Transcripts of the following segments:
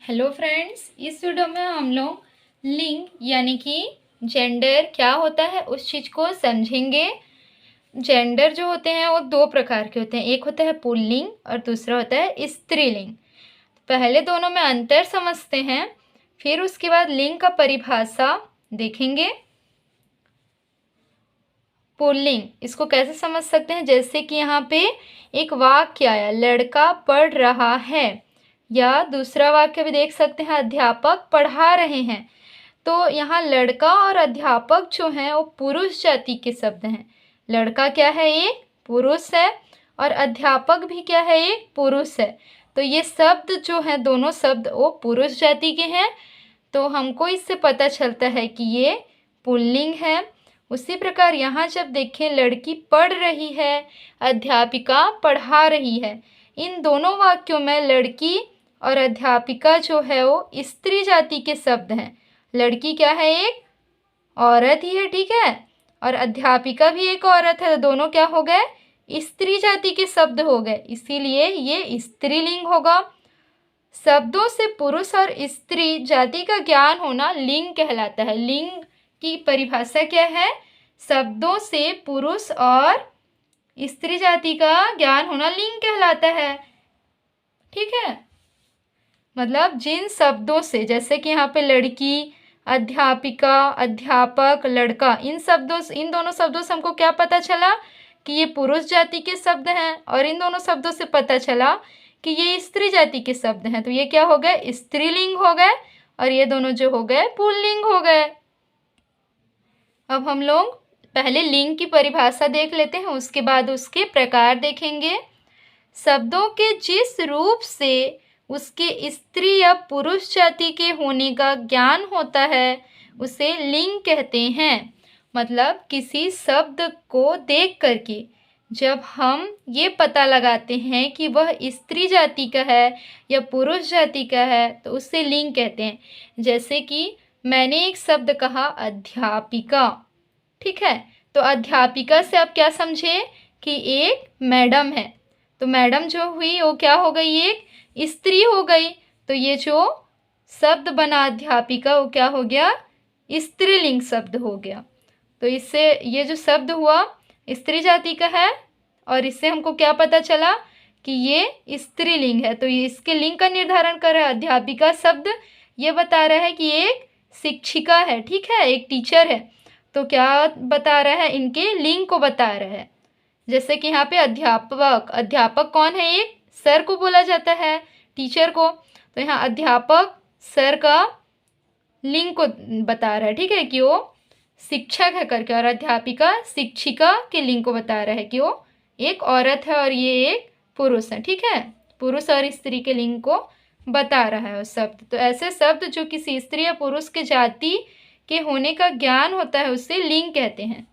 Hello friends, इस video में हम लोग लिंग यानी कि जेंडर क्या होता है उस चीज़ को समझेंगे। जेंडर जो होते हैं वो दो प्रकार के होते हैं, एक होता है पुल्लिंग और दूसरा होता है स्त्रीलिंग। पहले दोनों में अंतर समझते हैं, फिर उसके बाद लिंग का परिभाषा देखेंगे। पुल्लिंग इसको कैसे समझ सकते हैं, जैसे कि यहाँ पे एक वाक्य आया लड़का पढ़ रहा है, या दूसरा वाक्य भी देख सकते हैं अध्यापक पढ़ा रहे हैं। तो यहाँ लड़का और अध्यापक जो हैं वो पुरुष जाति के शब्द हैं। लड़का क्या है, एक पुरुष है, और अध्यापक भी क्या है, एक पुरुष है। तो ये शब्द जो हैं दोनों शब्द वो पुरुष जाति के हैं। तो हमको इससे पता चलता है कि ये पुल्लिंग है। उसी प्रकार यहाँ जब देखें लड़की पढ़ रही है, अध्यापिका पढ़ा रही है, इन दोनों वाक्यों में लड़की और अध्यापिका जो है वो स्त्री जाति के शब्द हैं। लड़की क्या है, एक औरत ही है, ठीक है, और अध्यापिका भी एक औरत है, तो दोनों क्या हो गए, स्त्री जाति के शब्द हो गए, इसीलिए ये स्त्रीलिंग होगा। शब्दों से पुरुष और स्त्री जाति का ज्ञान होना लिंग कहलाता है। लिंग की परिभाषा क्या है, शब्दों से पुरुष और स्त्री जाति का ज्ञान होना लिंग कहलाता है, ठीक है। मतलब जिन शब्दों से, जैसे कि यहाँ पे लड़की, अध्यापिका, अध्यापक, लड़का, इन दोनों शब्दों से हमको क्या पता चला कि ये पुरुष जाति के शब्द हैं, और इन दोनों शब्दों से पता चला कि ये स्त्री जाति के शब्द हैं। तो ये क्या हो गए, स्त्रीलिंग हो गए, और ये दोनों जो हो गए पुल्लिंग हो गए। अब हम लोग पहले लिंग की परिभाषा देख लेते हैं, उसके बाद उसके प्रकार देखेंगे। शब्दों के जिस रूप से उसके स्त्री या पुरुष जाति के होने का ज्ञान होता है उसे लिंग कहते हैं। मतलब किसी शब्द को देख करके जब हम ये पता लगाते हैं कि वह स्त्री जाति का है या पुरुष जाति का है तो उसे लिंग कहते हैं। जैसे कि मैंने एक शब्द कहा अध्यापिका, ठीक है, तो अध्यापिका से आप क्या समझे कि एक मैडम है, तो मैडम जो हुई वो क्या हो गई, एक स्त्री हो गई। तो ये जो शब्द बना अध्यापिका वो क्या हो गया, स्त्रीलिंग शब्द हो गया। तो इससे ये जो शब्द हुआ स्त्री जाति का है, और इससे हमको क्या पता चला कि ये स्त्रीलिंग है। तो ये इसके लिंग का निर्धारण कर रहा है। अध्यापिका शब्द ये बता रहा है कि एक शिक्षिका है, ठीक है, एक टीचर है। तो क्या बता रहा है, इनके लिंग को बता रहा है। जैसे कि यहाँ पे अध्यापक, अध्यापक कौन है, एक सर को बोला जाता है, टीचर को। तो यहाँ अध्यापक सर का लिंग को बता रहा है, ठीक है, कि वो शिक्षक है करके, और अध्यापिका शिक्षिका के लिंग को बता रहा है कि वो एक औरत है और ये एक पुरुष है, ठीक है, पुरुष और स्त्री के लिंग को बता रहा है वो शब्द। तो ऐसे शब्द जो किसी स्त्री या पुरुष के जाति के होने का ज्ञान होता है उसे लिंग कहते हैं।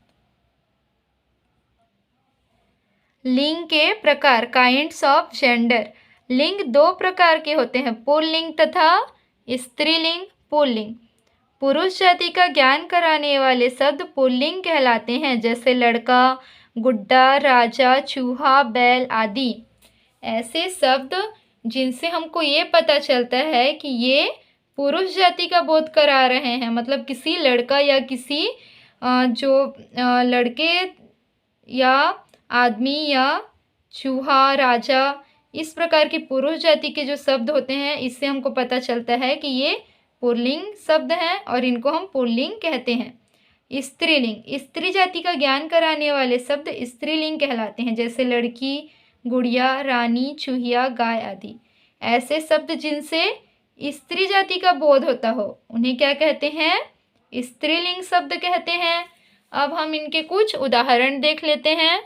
लिंग के प्रकार, काइंड्स ऑफ जेंडर। लिंग दो प्रकार के होते हैं, पुल्लिंग तथा स्त्रीलिंग। पुल्लिंग पुरुष जाति का ज्ञान कराने वाले शब्द पुल्लिंग कहलाते हैं, जैसे लड़का, गुड्डा, राजा, चूहा, बैल आदि। ऐसे शब्द जिनसे हमको ये पता चलता है कि ये पुरुष जाति का बोध करा रहे हैं। मतलब किसी लड़का या किसी जो लड़के या आदमी या चूहा, राजा, इस प्रकार के पुरुष जाति के जो शब्द होते हैं इससे हमको पता चलता है कि ये पुल्लिंग शब्द हैं और इनको हम पुल्लिंग कहते हैं। स्त्रीलिंग स्त्री जाति का ज्ञान कराने वाले शब्द स्त्रीलिंग कहलाते हैं, जैसे लड़की, गुड़िया, रानी, चूहिया, गाय आदि। ऐसे शब्द जिनसे स्त्री जाति का बोध होता हो उन्हें क्या कहते हैं, स्त्रीलिंग शब्द कहते हैं। अब हम इनके कुछ उदाहरण देख लेते हैं।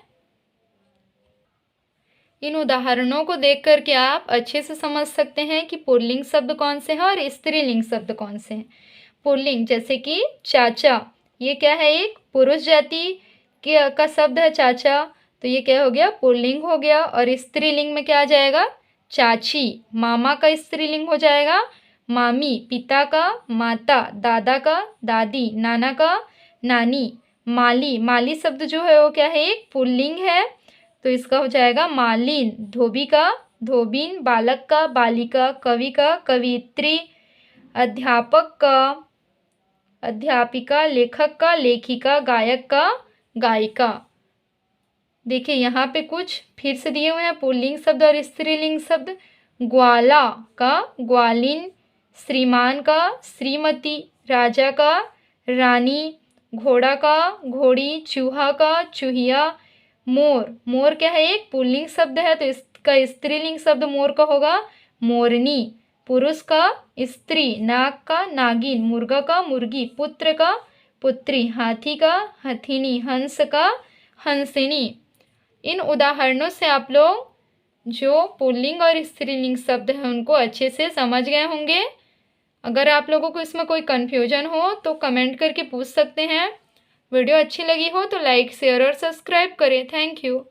इन उदाहरणों को देख करके आप अच्छे से समझ सकते हैं कि पुल्लिंग शब्द कौन से हैं और स्त्रीलिंग शब्द कौन से हैं। पुल्लिंग जैसे कि चाचा, ये क्या है, एक पुरुष जाति का शब्द है चाचा, तो ये क्या हो गया, पुल्लिंग हो गया। और स्त्रीलिंग में क्या आ जाएगा, चाची, मामा का स्त्रीलिंग हो जाएगा मामी, पिता का माता, दादा का दादी, नाना का नानी। माली, माली शब्द जो है वो क्या है, एक पुल्लिंग है, तो इसका हो जाएगा मालिन। धोबी का धोबिन, बालक का, बालिका, कवि का, कवियत्री, अध्यापक का, अध्यापिका, लेखक का, लेखिका, गायक का, गायिका। देखिए यहाँ पे कुछ फिर से दिए हुए हैं पुल्लिंग शब्द और स्त्रीलिंग शब्द। ग्वाला का ग्वालिन, श्रीमान का श्रीमती, राजा का रानी, घोड़ा का घोड़ी, चूहा का चूहिया, मोर, मोर क्या है एक पुल्लिंग शब्द है तो इसका स्त्रीलिंग शब्द मोर का होगा मोरनी, पुरुष का स्त्री, नाग का नागिन, मुर्गा का मुर्गी, पुत्र का पुत्री, हाथी का हथिनी, हंस का हंसिनी। इन उदाहरणों से आप लोग जो पुल्लिंग और स्त्रीलिंग शब्द हैं उनको अच्छे से समझ गए होंगे। अगर आप लोगों को इसमें कोई कन्फ्यूजन हो तो कमेंट करके पूछ सकते हैं। वीडियो अच्छी लगी हो तो लाइक शेयर और सब्सक्राइब करें। Thank you.